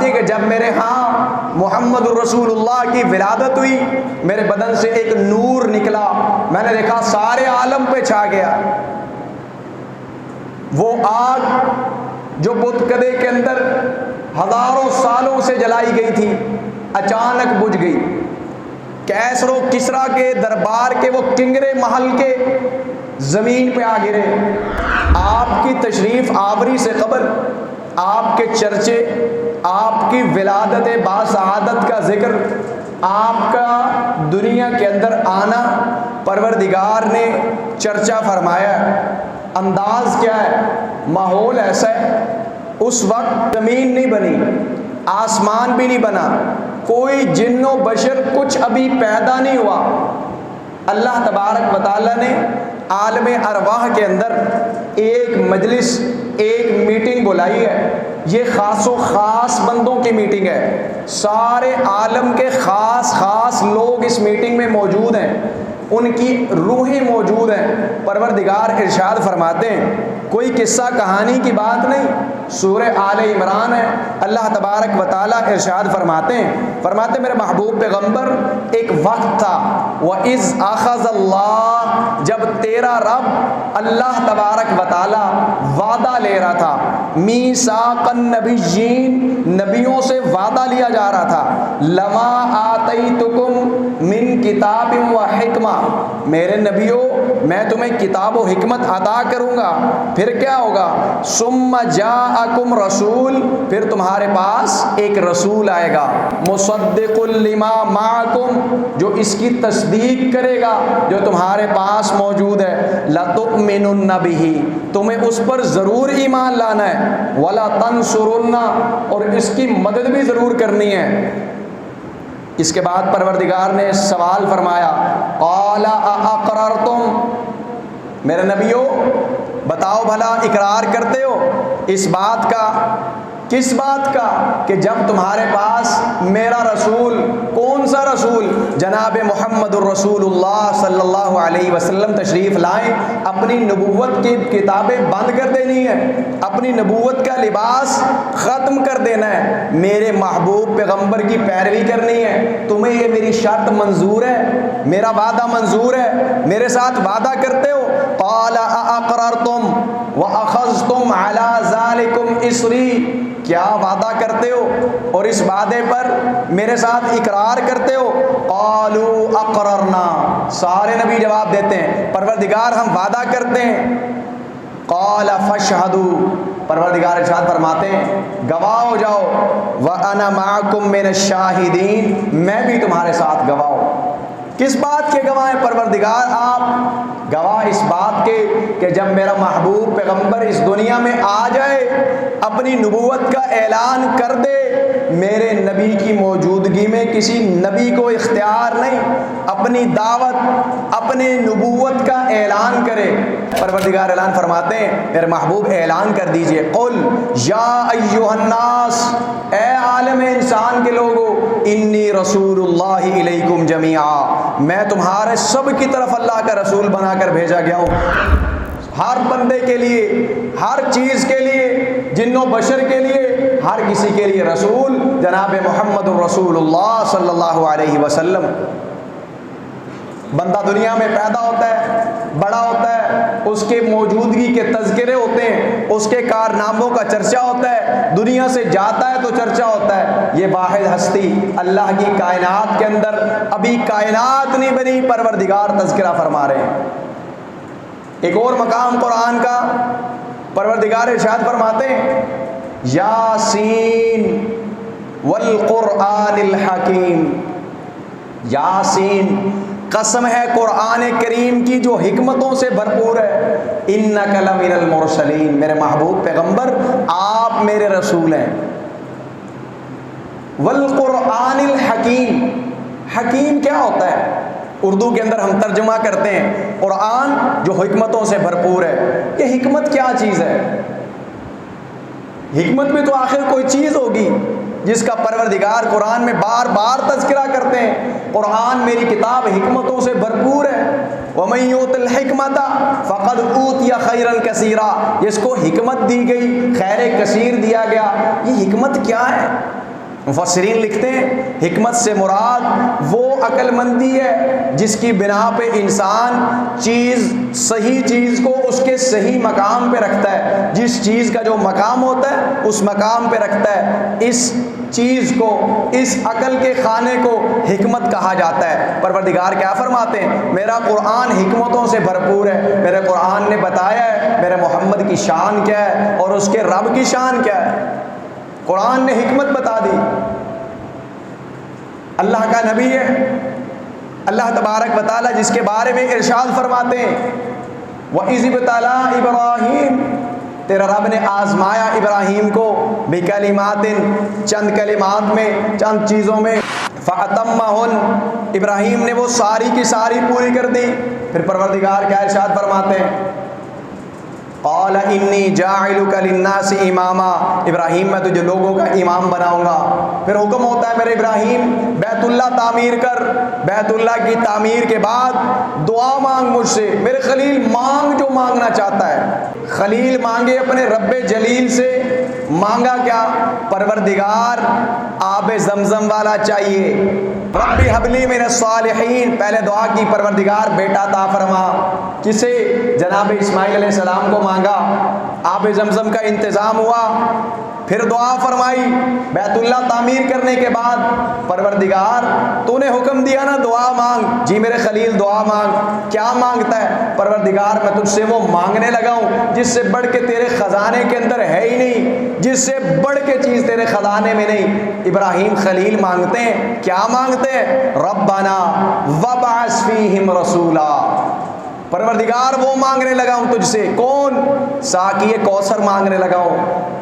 फरमाती है कि जब मेरे यहाँ मोहम्मद रसूलुल्लाह की विलादत हुई, मेरे बदन से एक नूर निकला, मैंने देखा सारे आलम पे छा गया। वो आग जो बुतकदे के अंदर हजारों सालों से जलाई गई थी, अचानक बुझ गई। कैसरो किसरा के दरबार के वो किंगरे महल के जमीन पे आ गिरे। आपकी तशरीफ आवरी से खबर, आपके चर्चे, आपकी विलादत बासआदत का जिक्र, आपका दुनिया के अंदर आना परवरदिगार ने चर्चा फरमाया। अंदाज क्या है, माहौल ऐसा है। उस वक्त ज़मीन नहीं बनी, आसमान भी नहीं बना, कोई जिन्नो बशर कुछ अभी पैदा नहीं हुआ। अल्लाह तबारक व तआला ने आलम अरवाह के अंदर एक मजलिस, एक मीटिंग बुलाई है। ये ख़ासो ख़ास बंदों की मीटिंग है। सारे आलम के ख़ास ख़ास लोग इस मीटिंग में मौजूद हैं, उनकी रूहें मौजूद हैं। परवरदिगार इरशाद फरमाते हैं, कोई किस्सा कहानी की बात नहीं, सूरह आले इमरान है। अल्लाह तबारक व तआला इरशाद फरमाते मेरे महबूब पैगम्बर, एक वक्त था, व इज़ अख़ज़ल्लाह, जब तेरा रब अल्लाह तबारक व तआला वादा ले रहा था, मीसाक़न नबिय्यीन, नबियों से वादा लिया जा रहा था, लमा आतैतुकुम मिन किताबिन व हिकमा, मेरे नबियों मैं तुम्हें किताब व हिकमत अता करूँगा। फिर क्या होगा, सुम्मा जाअकुम रसूल, फिर तुम्हारे पास एक रसूल आएगा, मुसद्दिकुल लिमा माअकुम, जो इसकी तस्दीक करेगा जो तुम्हारे पास मौजूद है। लतुमिनुन्न बिही, तुम्हें उस पर ज़रूर ईमान लाना है, वला तंसुरुन्ना, और इसकी मदद भी ज़रूर करनी है। इसके बाद परवरदिगार ने सवाल फरमाया, क़ाला अअक़ररतुम, मेरे नबियों बताओ भला इकरार करते हो इस बात का, किस बात का, कि जब तुम्हारे पास मेरा रसूल, कौन सा रसूल, जनाब मुहम्मदुर रसूलुल्लाह सल्लल्लाहु अलैहि वसल्लम तशरीफ़ लाएँ, अपनी नबूवत की किताबें बंद कर देनी है, अपनी नबूवत का लिबास ख़त्म कर देना है, मेरे महबूब पैगम्बर की पैरवी करनी है, तुम्हें ये मेरी शर्त मंजूर है, मेरा वादा मंजूर है, मेरे साथ वादा करते हो। क़ाला अअक़ररतुम व अख़ज़्तुम अला ज़ालिकुम इसरी, क्या वादा करते हो और इस वादे पर मेरे साथ इकरार करते हो। क़ालू अक़ररना, सारे नबी जवाब देते हैं, परवरदिगार हम वादा करते हैं। क़ाल फ़शहदू, परवरदिगार इरशाद फरमाते हैं गवाह हो जाओ, व अना माअकुम मिनश शाहिदीन, मैं भी तुम्हारे साथ गवाह हूँ। किस बात के गवाह हैं परवरदिगार? आप गवाह इस बात के कि जब मेरा महबूब पैगम्बर इस दुनिया में आ जाए, अपनी नबूवत का ऐलान कर दे, मेरे नबी की मौजूदगी में किसी नबी को इख्तियार नहीं, अपनी दावत, अपने नबूवत का ऐलान करे। परवरदिगार ऐलान फरमाते हैं, मेरे महबूब ऐलान कर दीजिए, कुल या अय्युहन्नास, ए आलम इंसान के लोगों, इन्नी रसूलुल्लाहि इलैकुम जमीआ, मैं तुम्हारे सब की तरफ अल्लाह का रसूल बनाकर भेजा गया हूँ। हर बंदे के लिए, हर चीज़ के लिए, जिन्नो बशर के लिए, हर किसी के लिए रसूल जनाब मुहम्मदुर रसूलुल्लाह सल्लल्लाहु अलैहि वसल्लम। बंदा दुनिया में पैदा होता है, बड़ा होता है, उसके मौजूदगी के तज़किरे होते हैं, उसके कारनामों का चर्चा होता है, दुनिया से जाता है तो चर्चा होता है। ये वाहिद हस्ती अल्लाह की कायनात के अंदर, अभी कायनात नहीं बनी, परवरदिगार तज़किरा फरमा रहे हैं। एक और मकाम कुरान का परवरदिगार इरशाद फरमाते हैं, यासीन वल कुरआनिल हकीम, यासीन, कसम है कुरान करीम की जो हिकमतों से भरपूर है। इन्नका लमिनल मुरसलीन, मेरे महबूब पैगम्बर आप मेरे रसूल हैं। वल कुरआनिल हकीम, हकीम क्या होता है? उर्दू के अंदर हम तर्जुमा करते हैं कुरान जो हिकमतों से भरपूर है। ये हिकमत क्या चीज़ है? हिकमत में तो आखिर कोई चीज़ होगी जिसका परवरदिगार कुरान में बार बार तज़किरा करते हैं। कुरान मेरी किताब हिकमतों से भरपूर है। वमन यूतिल हिकमता फ़क़द ऊतिया खैरन कसीरा, जिसको हिकमत दी गई खैर कसीर दिया गया। ये हिकमत क्या है? मुफस्सिरीन लिखते हैं हिकमत से मुराद वो अक्लमंदी है जिसकी बिना पे इंसान सही चीज़ को उसके सही मकाम पे रखता है। जिस चीज़ का जो मकाम होता है उस मकाम पे रखता है। इस चीज़ को, इस अकल के खाने को हिकमत कहा जाता है। परवरदिगार क्या फरमाते हैं, मेरा कुरान हिकमतों से भरपूर है। मेरे कुरान ने बताया है मेरे मोहम्मद की शान क्या है और उसके रब की शान क्या है। कुरान ने हिकमत बता दी। अल्लाह का नबी है, अल्लाह तबारक व तआला जिसके बारे में इरशाद फरमाते हैं वइज़ इब्तला इब्राहीम, तेरा रब ने आजमाया इब्राहीम को बिकलिमातिन, चंद कलिमात में, चंद चीज़ों में, फ़अतम्महुन, इब्राहीम ने वो सारी की सारी पूरी कर दी। फिर परवरदिगार क्या इरशाद फरमाते हैं, क़ाल इन्नी जाइलुका लिन्नासि इमामा, इब्राहीम मैं तुझे लोगों का इमाम बनाऊंगा। फिर हुक्म होता है मेरे इब्राहीम बैतुल्ला तामीर कर। बैतुल्ला की तामीर के बाद दुआ मांग मुझसे। मेरे खलील मांग जो मांगना चाहता है। खलील मांगे अपने रब्बे जलील से। मांगा क्या, परवरदिगार आबे ज़मज़म वाला चाहिए। रब्बी हबली मिनस सालिहीन, पहले दुआ की परवरदिगार बेटा अता फरमा। किसे, जनाब इस्माइल अलैहिस्सलाम को मांगा। आबे ज़मज़म का इंतज़ाम हुआ। फिर दुआ फरमाई बैतुल्ला तामीर करने के बाद, परवरदिगार तूने हुक्म दिया ना दुआ मांग। जी मेरे खलील दुआ मांग। क्या मांगता है, परवरदिगार मैं तुझसे वो मांगने लगा हूँ जिससे बढ़ के तेरे खजाने के अंदर है ही नहीं, जिससे बढ़ के चीज़ तेरे खजाने में नहीं। इब्राहीम खलील मांगते हैं, क्या मांगते हैं, रब्बना वबअस फीहिम रसूला, परवरदिगार वो मांगने लगा हूँ तुझसे। कौन, साक़िए कौसर मांगने लगा हूँ।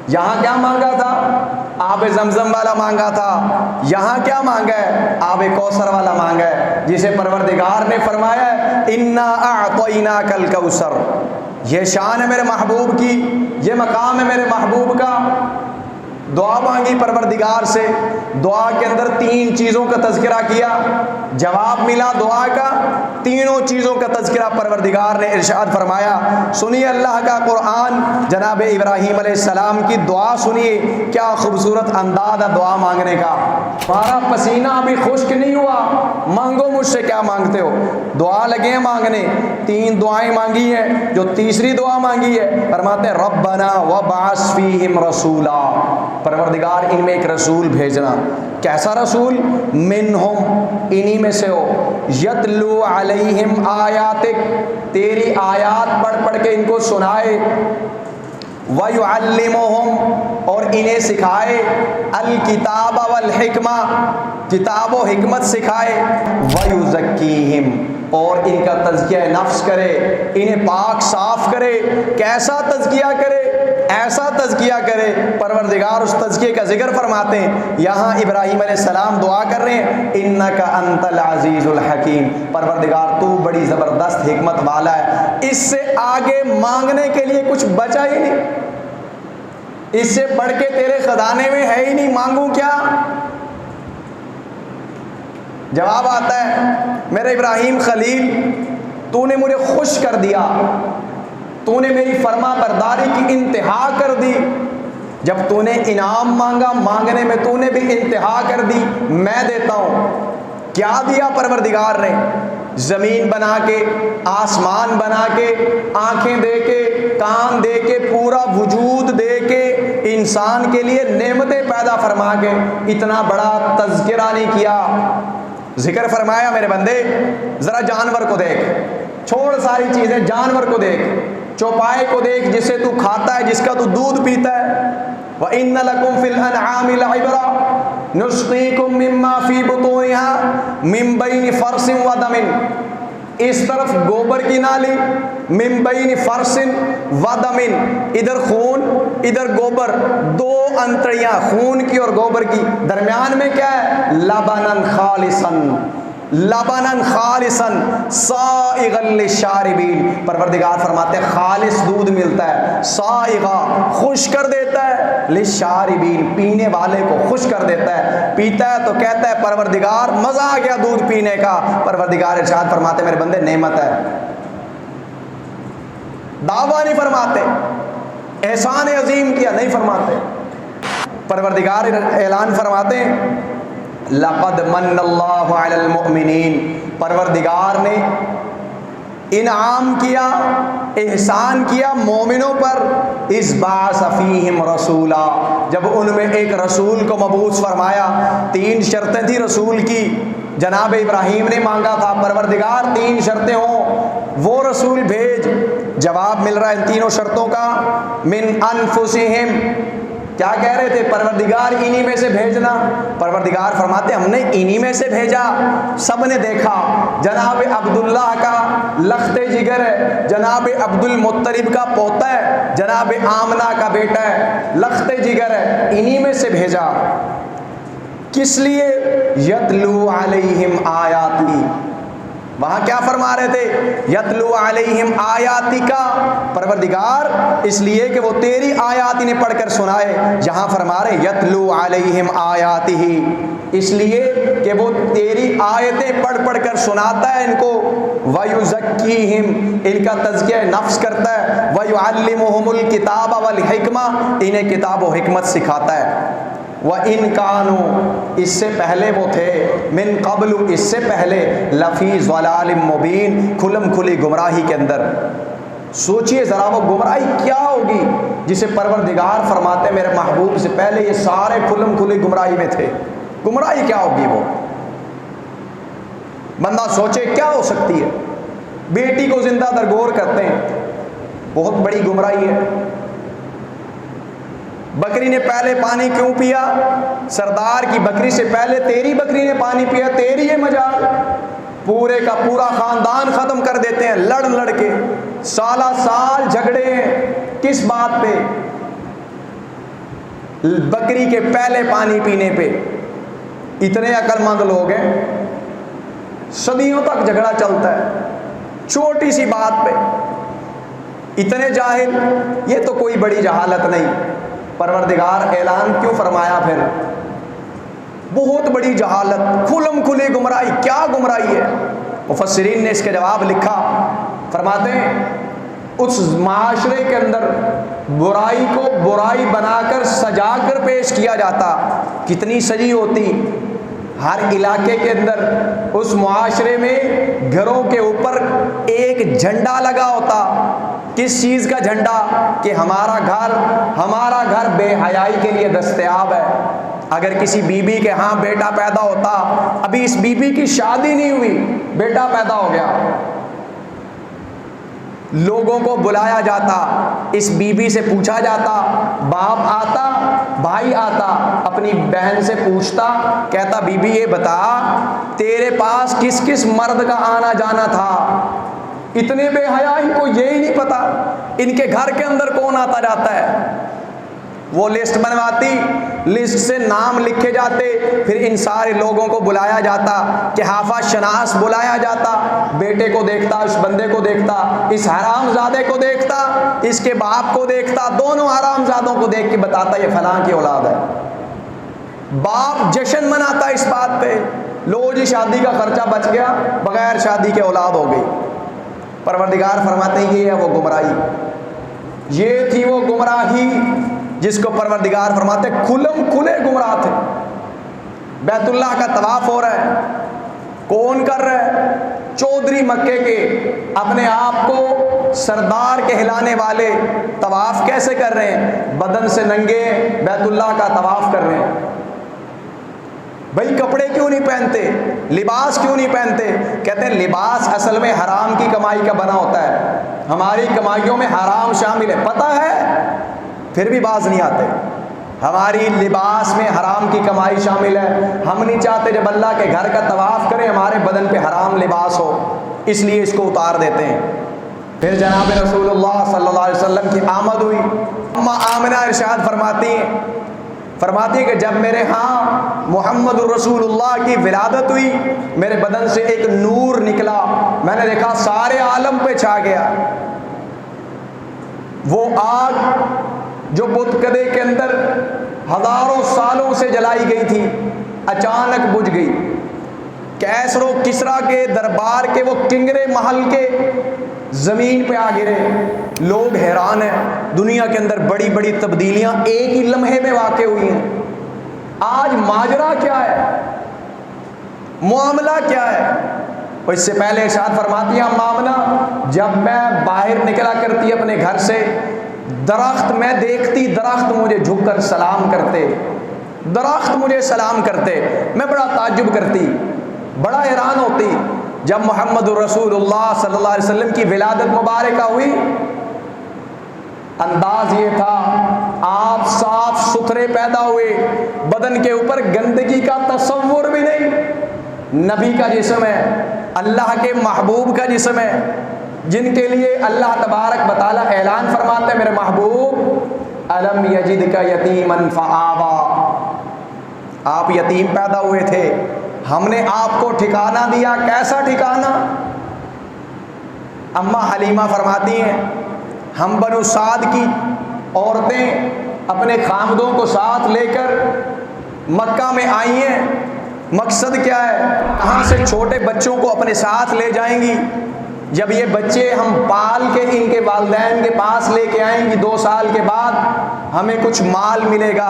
यहाँ क्या मांगा था, आबे ज़मज़म वाला मांगा था। यहाँ क्या मांगा है, आबे कौसर वाला मांगा है, जिसे परवरदिगार ने फरमाया इन्ना अअतैनाकल कौसर। ये शान है मेरे महबूब की, ये मकाम है मेरे महबूब का। दुआ मांगी परवरदिगार से। दुआ के अंदर 3 चीज़ों का तज़किरा किया, जवाब मिला दुआ का। तीनों चीज़ों का तज़किरा परवरदिगार ने इरशाद फरमाया। सुनिए अल्लाह का कुरान, जनाब इब्राहीम अलैहिस्सलाम की दुआ सुनिए। क्या खूबसूरत अंदाज़ है दुआ मांगने का। हमारा पसीना अभी खुश्क नहीं हुआ, मांगो मुझसे क्या मांगते हो। दुआ लगे हैं मांगने। 3 दुआएं मांगी हैं, जो तीसरी दुआ मांगी है फरमाते हैं रब्बना वबअस फीहिम रसूला, परवरदिगार इनमें एक रसूल भेजना। कैसा रसूल, मिनहुम, इन्हीं में से हो, यतलू अलैहिम आयातिक, तेरी आयात पढ़ पढ़ के इनको सुनाए, वयुअल्लिमुहुम, और इन्हें सिखाए, अल किताब वल हिकमा, किताब व हिकमत सिखाए, वयुज़क्कीहिम, और इनका तज़किया नफ्स करे, इन्हें पाक साफ करे। कैसा तज़किया करे, ऐसा तज़किया करे। परवरदिगार उस तज़किये का जिक्र फरमाते हैं। यहाँ इब्राहीम अलैहिस्सलाम दुआ कर रहे हैं इन्नका अंतल अज़ीज़ुल हकीम, परवरदिगार तू बड़ी ज़बरदस्त हिकमत वाला है। इससे आगे मांगने के लिए कुछ बचा ही नहीं, इससे बढ़ के तेरे खजाने में है ही नहीं, मांगू क्या। जवाब आता है मेरे इब्राहीम खलील, तूने मुझे खुश कर दिया, तूने मेरी फरमा बरदारी की इंतहा कर दी। जब तूने इनाम मांगा, मांगने में तूने भी इंतहा कर दी। मैं देता हूँ। क्या दिया परवरदिगार ने, ज़मीन बना के, आसमान बना के, आँखें दे के, कान दे के, पूरा वजूद दे के, इंसान के लिए नेमतें पैदा फरमा के। इतना बड़ा तज़किरा नहीं किया, जिक्र फरमाया मेरे बंदे ज़रा जानवर को देख, छोड़ सारी चीज़ें, जानवर को देख, चौपाए को देख जिसे तू खाता है, जिसका तू दूध पीता है। व इन्ना लकुम फिल अनआमि लइब्रा नुस्क़ीकुम मिम्मा फी बुतूनिहा मिन बैनि फरसिन व दमिन, इस तरफ गोबर की नाली, मिन बैनि फरसिन व दमिन, इधर खून इधर गोबर, 2 अंतड़ियाँ खून की और गोबर की, दरमियान में क्या है, लबनन खालिसन, लबनन खालिसन साइगन लिशारिबीन, परवरदिगार फरमाते हैं खालिस दूध मिलता है, साइगा खुश कर देता है, लिशारिबीन पीने वाले को खुश कर देता है। पीता है तो कहता है परवरदिगार मज़ा आ गया दूध पीने का। परवरदिगार इरशाद फरमाते मेरे बंदे नेमत है, दावा नहीं फरमाते, एहसान अजीम किया नहीं फरमाते। परवरदिगार ऐलान फरमाते हैं, लक़द मन्नल्लाहु अलल मुअमिनीन, परवरदिगार ने इनाम किया, एहसान किया मोमिनों पर, इस बास फीहिम रसूला, जब उनमें एक रसूल को मबूस फरमाया। 3 शर्तें थी रसूल की, जनाब इब्राहीम ने मांगा था, परवरदिगार 3 शर्तें हों, वो रसूल भेज। जवाब मिल रहा है इन तीनों शर्तों का, मिन अनफुसिहिम। क्या कह रहे थे? परवरदिगार इन्हीं में से भेजना। परवरदिगार फरमाते हमने इन्हीं में से भेजा। सब ने देखा, जनाब अब्दुल्लाह का लख्ते जिगर है, जनाब अब्दुल मुत्तलिब का पोता है, जनाब आमना का बेटा है, लख्ते जिगर है, इन्हीं में से भेजा। किस लिए? यतलू अलैहिम आयाती, वहां क्या फरमा रहे थे? यतलू अलैहिम आयातिका, परवरदिगार इसलिए कि वो तेरी आयात इन्हें पढ़कर सुनाए। जहां फरमा रहे यतलू अलैहिम आयातिही, इसलिए कि वो तेरी आयतें पढ़ पढ़ कर सुनाता है इनको। वयुज़क्कीहिम, इनका तज़किया नफ्स करता है। वयुअल्लिमुहुमुल किताब वल हिकमा, इन्हें किताब व हिकमत सिखाता है। व इन कानू, इससे पहले वो थे, मिन कबलु, इससे पहले, लफ़ी ज़लालिम मुबीन, खुलम खुली गुमराही के अंदर। सोचिए ज़रा वो गुमराही क्या होगी जिसे परवरदिगार फरमाते मेरे महबूब से पहले ये सारे खुलम खुली गुमराही में थे। गुमराही क्या होगी वो? बंदा सोचे क्या हो सकती है। बेटी को जिंदा दरगोर करते हैं, बहुत बड़ी गुमराही है। बकरी ने पहले पानी क्यों पिया? सरदार की बकरी से पहले तेरी बकरी ने पानी पिया, तेरी ये मजाल। पूरे का पूरा खानदान खत्म कर देते हैं लड़ लड़ के, साला साल झगड़े हैं किस बात पे? बकरी के पहले पानी पीने पे। इतने अक्लमंद लोग हैं, सदियों तक झगड़ा चलता है छोटी सी बात पे। इतने जाहिल, ये तो कोई बड़ी जहालत नहीं। परवरदिगार ऐलान क्यों फरमाया फिर? बहुत बड़ी जहालत, खुलम खुली गुमराही। क्या गुमराही है? मुफस्सिरीन ने इसके जवाब लिखा, फरमाते हैं उस माशरे के अंदर बुराई को बुराई बनाकर सजाकर पेश किया जाता। कितनी सजी होती हर इलाके के अंदर। उस मुआशरे में घरों के ऊपर एक झंडा लगा होता। किस चीज़ का झंडा? कि हमारा घर बेहयाई के लिए दस्तयाब है। अगर किसी बीबी के यहाँ बेटा पैदा होता, अभी इस बीबी की शादी नहीं हुई, बेटा पैदा हो गया, लोगों को बुलाया जाता, इस बीबी से पूछा जाता, बाप आता, भाई आता, अपनी बहन से पूछता, कहता बीबी ये बता तेरे पास किस किस मर्द का आना जाना था? इतने बेहया, इनको यही नहीं पता इनके घर के अंदर कौन आता जाता है। वो लिस्ट बनवाती, लिस्ट से नाम लिखे जाते, फिर इन सारे लोगों को बुलाया जाता, कि हाफा शनास बुलाया जाता, बेटे को देखता, उस बंदे को देखता, इस हरामजादे को देखता, इसके बाप को देखता, दोनों हरामजादों को देख के बताता ये फलां की औलाद है। बाप जश्न मनाता इस बात पे, लो जी शादी का खर्चा बच गया, बगैर शादी के औलाद हो गई। परवरदिगार फरमाते हैं ये है वो गुमराही। ये थी वो गुमराही जिसको परवरदिगार फरमाते खुलम खुले गुमराह थे। बैतुल्लाह का तवाफ हो रहा है, कौन कर रहा है? चौधरी मक्के के, अपने आप को सरदार कहलाने वाले तवाफ कैसे कर रहे हैं? बदन से नंगे बैतुल्लाह का तवाफ कर रहे हैं। भाई कपड़े क्यों नहीं पहनते, लिबास क्यों नहीं पहनते? कहते हैं लिबास असल में हराम की कमाई का बना होता है, हमारी कमाइयों में हराम शामिल है, पता है फिर भी बाज नहीं आते। हमारी लिबास में हराम की कमाई शामिल है, हम नहीं चाहते जब अल्लाह के घर का तवाफ करें हमारे बदन पे हराम लिबास हो, इसलिए इसको उतार देते हैं। फिर जनाब रसूलुल्लाह सल्लल्लाहु अलैहि वसल्लम की आमद हुई। अम्मा आमिना इरशाद फरमाती है कि जब मेरे यहाँ मोहम्मद रसूलुल्लाह की विलादत हुई, मेरे बदन से एक नूर निकला, मैंने देखा सारे आलम पे छा गया। वो आग जो बुतकदे के अंदर हजारों सालों से जलाई गई थी, अचानक बुझ गई। कैसरो किसरा के दरबार के वो किंगरे महल के ज़मीन पे आ गिरे। लोग हैरान हैं, दुनिया के अंदर बड़ी बड़ी तब्दीलियां एक ही लम्हे में वाक़ हुई हैं। आज माजरा क्या है, मामला क्या है? और इससे पहले इरशाद फरमाती है मामना, जब मैं बाहर निकला करती अपने घर से, दरख्त मैं देखती, दरख्त मुझे झुककर सलाम करते, दरख्त मुझे सलाम करते। मैं बड़ा ताज्जुब करती, बड़ा हैरान होती। जब मोहम्मद रसूलुल्लाह सल्लल्लाहु अलैहि वसल्लम की विलादत मुबारक हुई, अंदाज ये था आप साफ सुथरे पैदा हुए, बदन के ऊपर गंदगी का तसव्वुर भी नहीं। नबी का जिस्म है, अल्लाह के महबूब का जिस्म है, जिनके लिए अल्लाह तबारक व तआला ऐलान फरमाते हैं, मेरे महबूब अलम यजिदका यतीमन फआवा, आप यतीम पैदा हुए थे, हमने आपको ठिकाना दिया। कैसा ठिकाना? अम्मा हलीमा फरमाती हैं, हम बनु साद की औरतें अपने खामदों को साथ लेकर मक्का में आई हैं। मकसद क्या है? कहाँ से छोटे बच्चों को अपने साथ ले जाएंगी। जब ये बच्चे हम पाल के इनके वालिदैन के पास लेके आएंगी 2 साल के बाद, हमें कुछ माल मिलेगा,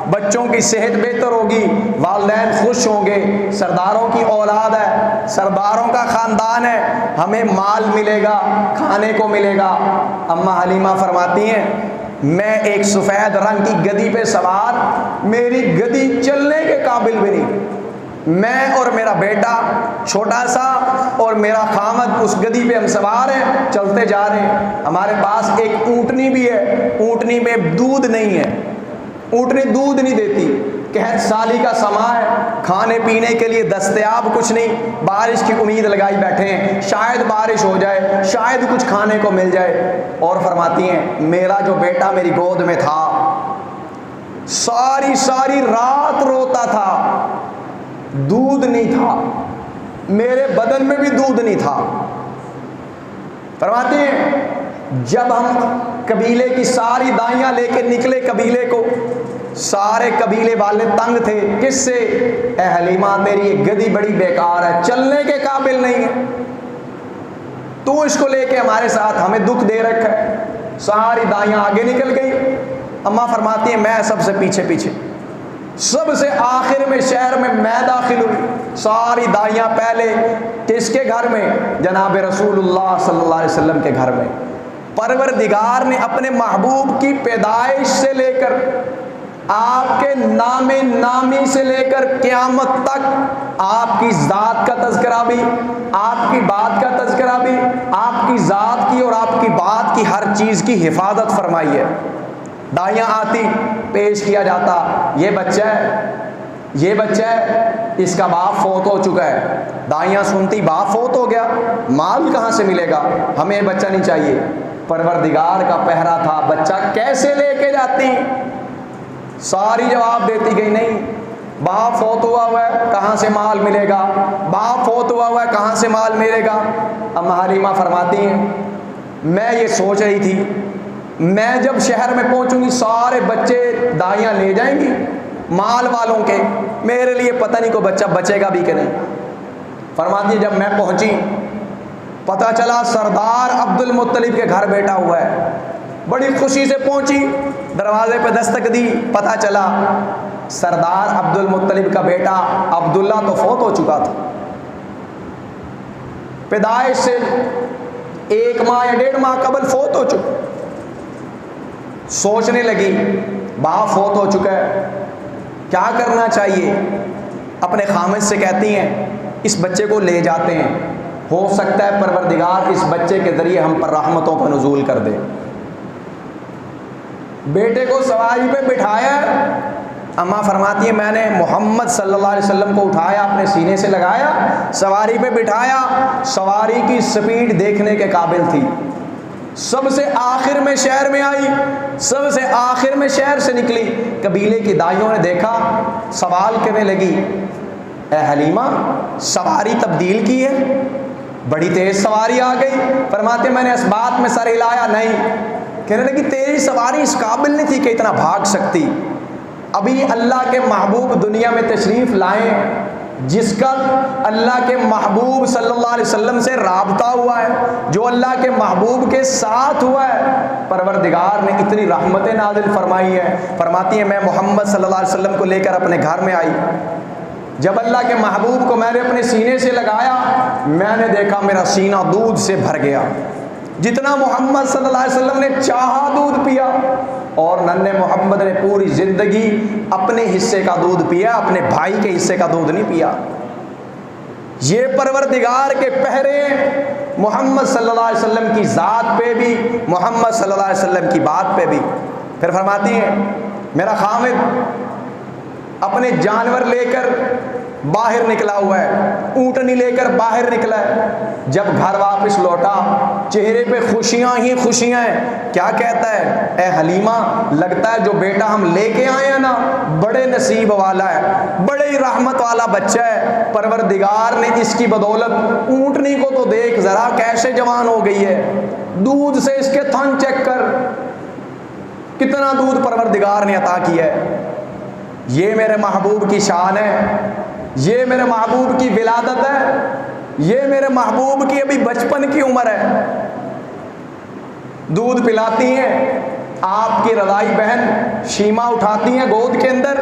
बच्चों की सेहत बेहतर होगी, वालिदैन खुश होंगे। सरदारों की औलाद है, सरदारों का ख़ानदान है, हमें माल मिलेगा, खाने को मिलेगा। अम्मा हलीमा फरमाती हैं, मैं एक सफ़ेद रंग की गदी पे सवार, मेरी गदी चलने के काबिल भी नहीं, मैं और मेरा बेटा छोटा सा और मेरा खामद उस गदी पे हम सवार हैं, चलते जा रहे हैं। हमारे पास एक ऊँटनी भी है, ऊँटनी में दूध नहीं है, ऊँटनी दूध नहीं देती। कहत साली का समा है, खाने पीने के लिए दस्तयाब कुछ नहीं, बारिश की उम्मीद लगाई बैठे हैं, शायद बारिश हो जाए, शायद कुछ खाने को मिल जाए। और फरमाती हैं, मेरा जो बेटा मेरी गोद में था, सारी सारी रात रोता था, दूध नहीं था, मेरे बदन में भी दूध नहीं था। फरमाते हैं, जब हम कबीले की सारी दाइयां लेके निकले कबीले को, सारे कबीले वाले तंग थे। किससे? ए हलीमा, तेरी ये गदी बड़ी बेकार है, चलने के काबिल नहीं है, तू इसको लेके हमारे साथ, हमें दुख दे रखा है। सारी दाइयां आगे निकल गई। अम्मा फरमाती है, मैं सबसे पीछे पीछे, सबसे आखिर में शहर में मैं दाखिल हुई। सारी दाइयां पहले किसके घर में? जनाब रसूलुल्लाह सल्लल्लाहु अलैहि वसल्लम के घर में। परवरदिगार ने अपने महबूब की पैदाइश से लेकर आपके नामे नामी से लेकर क़यामत तक आपकी ज़ात का तज़किरा भी, आपकी बात का तज़किरा भी, आपकी ज़ात की और आपकी बात की हर चीज़ की हिफाजत फरमाई है। दाइयाँ आती, पेश किया जाता, ये बच्चा है, ये बच्चा है, इसका बाप फौत हो चुका है। दाइयाँ सुनती, बाप फौत हो गया, माल कहाँ से मिलेगा, हमें बच्चा नहीं चाहिए। परवरदिगार का पहरा था, बच्चा कैसे लेके जाती? सारी जवाब देती गई, नहीं, बाप फौत हुआ है, कहाँ से माल मिलेगा, बाप फौत हुआ है, कहाँ से माल मिलेगा। अम्मा हलीमा फरमाती हैं, मैं ये सोच रही थी, मैं जब शहर में पहुंचूंगी सारे बच्चे दाइयां ले जाएंगी माल वालों के, मेरे लिए पता नहीं कोई बच्चा बचेगा भी कि नहीं। फरमाती है, जब मैं पहुंची, पता चला सरदार अब्दुल मुत्तलिब के घर बैठा हुआ है। बड़ी खुशी से पहुंची, दरवाजे पे दस्तक दी, पता चला सरदार अब्दुल मुत्तलिब का बेटा अब्दुल्ला तो फौत हो चुका था। पैदाइश से 1 माह या 1.5 माह कबल फौत हो चुका। सोचने लगी, बाप फौत हो चुका है, क्या करना चाहिए। अपने खामिद से कहती हैं, इस बच्चे को ले जाते हैं, हो सकता है परवरदिगार इस बच्चे के ज़रिए हम पर रहमतों का नुज़ूल कर दे। बेटे को सवारी पे बिठाया। अम्मा फरमाती है, मैंने मोहम्मद सल्लल्लाहु अलैहि वसल्लम को उठाया, अपने सीने से लगाया, सवारी पे बिठाया। सवारी की स्पीड देखने के काबिल थी। सबसे आखिर में शहर में आई, सबसे आखिर में शहर से निकली। कबीले की दाइयों ने देखा, सवाल करने लगी, ए हलीमा, सवारी तब्दील की है, बड़ी तेज सवारी आ गई। फरमाते, मैंने इस बात में सर हिलाया नहीं। कहने लगी, तेरी सवारी इस काबिल नहीं थी कि इतना भाग सकती। अभी अल्लाह के महबूब दुनिया में तशरीफ़ लाए, जिसका अल्लाह के महबूब सल्लल्लाहु अलैहि वसल्लम से राबता हुआ है, जो अल्लाह के महबूब के साथ हुआ है, परवरदिगार ने इतनी रहमतें नाज़िल फरमाई है। फरमाती है मैं मोहम्मद सल्लल्लाहु अलैहि वसल्लम को लेकर अपने घर में आई, जब अल्लाह के महबूब को मैंने अपने सीने से लगाया, मैंने देखा मेरा सीना दूध से भर गया। जितना मोहम्मद सल्लल्लाहु अलैहि वसल्लम ने चाहा दूध पिया, और नन्हे मोहम्मद ने पूरी ज़िंदगी अपने हिस्से का दूध पिया, अपने भाई के हिस्से का दूध नहीं पिया। ये परवरदिगार के पहरे मोहम्मद सल्लल्लाहु अलैहि वसल्लम की ज़ात पे भी, मोहम्मद सल्लल्लाहु अलैहि वसल्लम की बात पे भी। फिर फरमाती हैं मेरा खामिद अपने जानवर लेकर बाहर निकला हुआ है, ऊँटनी लेकर बाहर निकला है। जब घर वापस लौटा, चेहरे पे खुशियाँ ही खुशियाँ हैं। क्या कहता है, ए हलीमा, लगता है जो बेटा हम लेके आए हैं ना, बड़े नसीब वाला है, बड़े ही रहमत वाला बच्चा है। परवरदिगार ने इसकी बदौलत, ऊँटनी को तो देख ज़रा कैसे जवान हो गई है, दूध से इसके थन चेक कर, कितना दूध परवरदिगार ने अता किया है। ये मेरे महबूब की शान है, ये मेरे महबूब की विलादत है, ये मेरे महबूब की अभी बचपन की उम्र है। दूध पिलाती हैं, आपकी रज़ाई बहन शीमा उठाती हैं गोद के अंदर,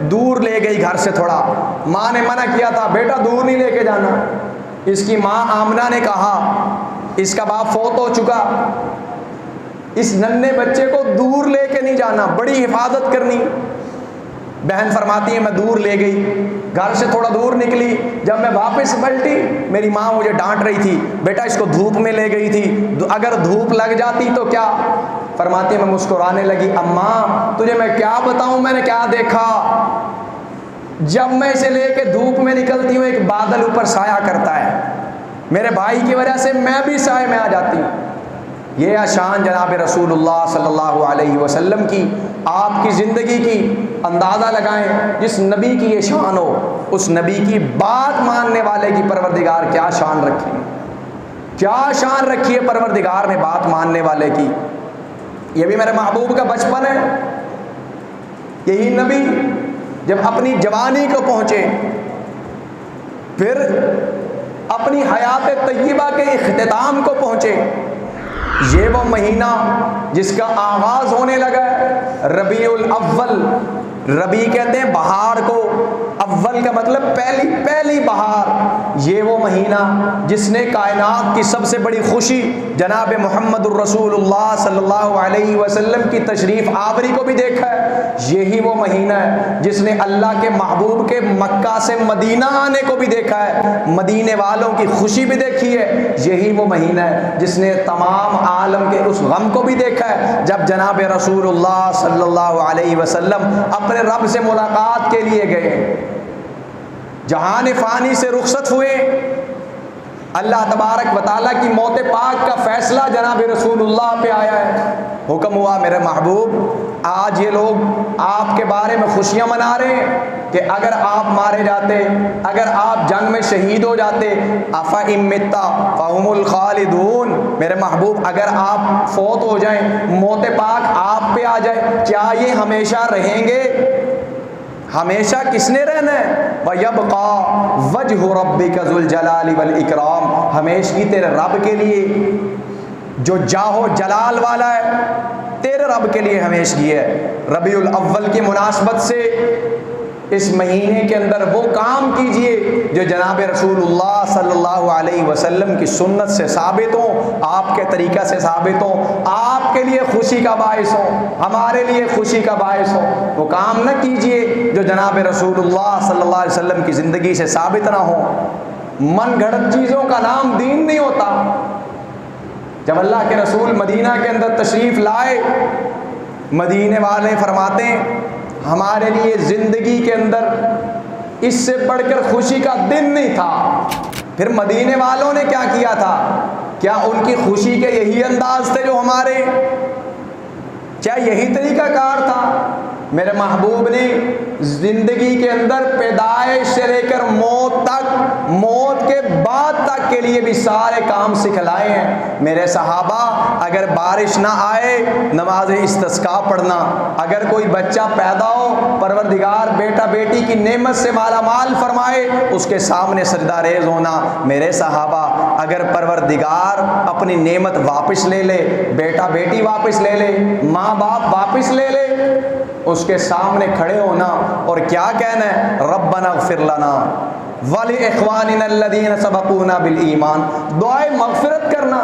दूर ले गई घर से थोड़ा। माँ ने मना किया था, बेटा दूर नहीं लेके जाना। इसकी माँ आमना ने कहा, इसका बाप फौत हो चुका, इस नन्हे बच्चे को दूर लेके नहीं जाना, बड़ी हिफाजत करनी। बहन फरमाती है मैं दूर ले गई, घर से थोड़ा दूर निकली, जब मैं वापस पलटी मेरी माँ मुझे डांट रही थी, बेटा इसको धूप में ले गई थी, अगर धूप लग जाती तो क्या। फरमाती है मैं मुस्कुराने लगी, अम्मा तुझे मैं क्या बताऊं मैंने क्या देखा। जब मैं इसे लेके धूप में निकलती हूँ, एक बादल ऊपर साया करता है, मेरे भाई की वजह से मैं भी साए में आ जाती हूँ। ये शान जनाब रसूलुल्लाह सल्लल्लाहु अलैहि वसल्लम की, आपकी ज़िंदगी की अंदाज़ा लगाएं। जिस नबी की ये शान हो, उस नबी की बात मानने वाले की परवरदिगार क्या शान रखी है, क्या शान रखी है परवरदिगार ने बात मानने वाले की। ये भी मेरे महबूब का बचपन है। यही नबी जब अपनी जवानी को पहुँचे, फिर अपनी हयात तय्यबा के इख्तिताम को पहुँचे, ये वो महीना जिसका आगाज़ होने लगा है रबीउल अव्वल। रबी कहते हैं बहार को, अव्वल का मतलब पहली बहार। ये वो महीना जिसने कायनात की सबसे बड़ी खुशी जनाब मुहम्मदुर रसूलुल्लाह सल्लल्लाहु अलैहि वसल्लम की तशरीफ़ आवरी को भी देखा है। यही वो महीना है जिसने अल्लाह के महबूब के मक्का से मदीना आने को भी देखा है, मदीने वालों की खुशी भी देखी है। यही वो महीना है जिसने तमाम आलम के उस गम को भी देखा है जब जनाब रसूलुल्लाह सल्लल्लाहु अलैहि वसल्लम अपने रब से मुलाकात के लिए गए, जहान फ़ानी से रुखसत हुए। अल्लाह तबारक व तआला की मौत पाक का फैसला जनाब रसूलुल्लाह पे आया है। हुक्म हुआ मेरे महबूब, आज ये लोग आपके बारे में खुशियाँ मना रहे हैं कि अगर आप मारे जाते, अगर आप जंग में शहीद हो जाते, अफ़ा इम्मित्ता फ़हुमुल खालिदून, मेरे महबूब अगर आप फौत हो जाएं, मौत पाक आप पे आ जाए, क्या ये हमेशा रहेंगे? हमेशा किसने रहना है? वयबका वजहु रब्बिका ज़ुल जलाली वल इकराम, हमेशगी तेरे रब के लिए जो जाहो जलाल वाला है, तेरे रब के लिए हमेशगी है। रबीउल अव्वल की मुनासबत से इस महीने के अंदर वो काम कीजिए जो जनाब रसूलुल्लाह सल्लल्लाहु अलैहि वसल्लम की सुन्नत से साबित हो, आपके तरीक़ा से साबित हो, आपके लिए खुशी का बायस हो, हमारे लिए खुशी का बायस हो। वो काम न कीजिए जो जनाब रसूलुल्लाह सल्लल्लाहु अलैहि वसल्लम की ज़िंदगी से साबित ना हो। मन गढ़ंत चीज़ों का नाम दीन नहीं होता। जब अल्लाह के रसूल मदीना के अंदर तशरीफ़ लाए, मदीने वाले फरमाते हैं हमारे लिए ज़िंदगी के अंदर इससे बढ़कर खुशी का दिन नहीं था। फिर मदीने वालों ने क्या किया था? क्या उनकी खुशी के यही अंदाज थे जो हमारे? क्या यही तरीक़ाकार था? मेरे महबूब ने ज़िंदगी के अंदर पैदाइश से लेकर मौत तक, मौत के बाद तक के लिए भी सारे काम सिखलाए हैं। मेरे सहाबा अगर बारिश ना आए नमाज इस्तिस्का पढ़ना, अगर कोई बच्चा पैदा हो परवरदिगार बेटा बेटी की नेमत से माला माल फरमाए उसके सामने सजदा रेज होना। मेरे सहाबा अगर परवरदिगार अपनी नेमत वापस ले ले, बेटा बेटी वापस ले ले, माँ बाप वापस ले ले, उसके सामने खड़े होना और क्या कहना है, रब्बना ग़फ़िर लना वली इख़्वानिना अल्लज़ीना सबक़ूना बिल ईमान, दुआए मग़फ़िरत करना।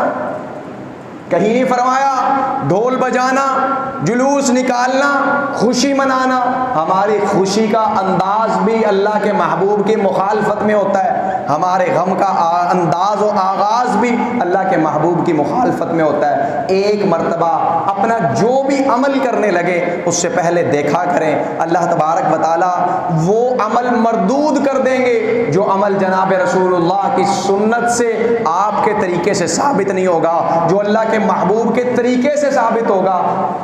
कहीं नहीं फरमाया ढोल बजाना, जुलूस निकालना, खुशी मनाना। हमारी खुशी का अंदाज भी अल्लाह के महबूब की मुखालफत में होता है, हमारे गम का अंदाज और आगाज़ भी अल्लाह के महबूब की मुखालफत में होता है। एक मर्तबा अपना जो भी अमल करने लगे उससे पहले देखा करें, अल्लाह तबारक व तआला वो अमल मरदूद कर देंगे जो अमल जनाब रसूलुल्लाह की सुन्नत से आपके तरीके से साबित नहीं होगा, जो अल्लाह के महबूब के तरीके से साबित होगा।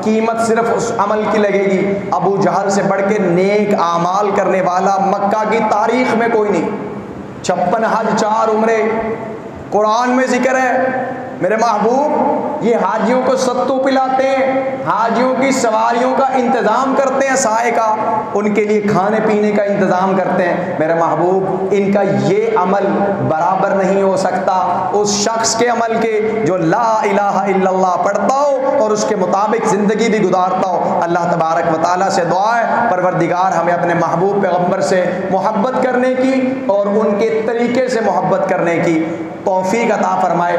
कीमत सिर्फ उस अमल की लगेगी। अबू जहल से बढ़ के नेक आमाल करने वाला मक्का की तारीख में कोई नहीं। 56 हज 4 उम्रे कुरान में जिक्र है। मेरे महबूब ये हाजियों को सत्तू पिलाते हैं, हाजियों की सवारियों का इंतज़ाम करते हैं, साए का, उनके लिए खाने पीने का इंतज़ाम करते हैं। मेरे महबूब इनका ये अमल बराबर नहीं हो सकता उस शख्स के अमल के जो ला इलाहा इल्लल्लाह पढ़ता हो और उसके मुताबिक ज़िंदगी भी गुजारता हो। अल्लाह तबारक व तआला से दुआ है परवरदिगार हमें अपने महबूब पैगम्बर से मोहब्बत करने की और उनके तरीके से मोहब्बत करने की तौफीक अता फरमाए।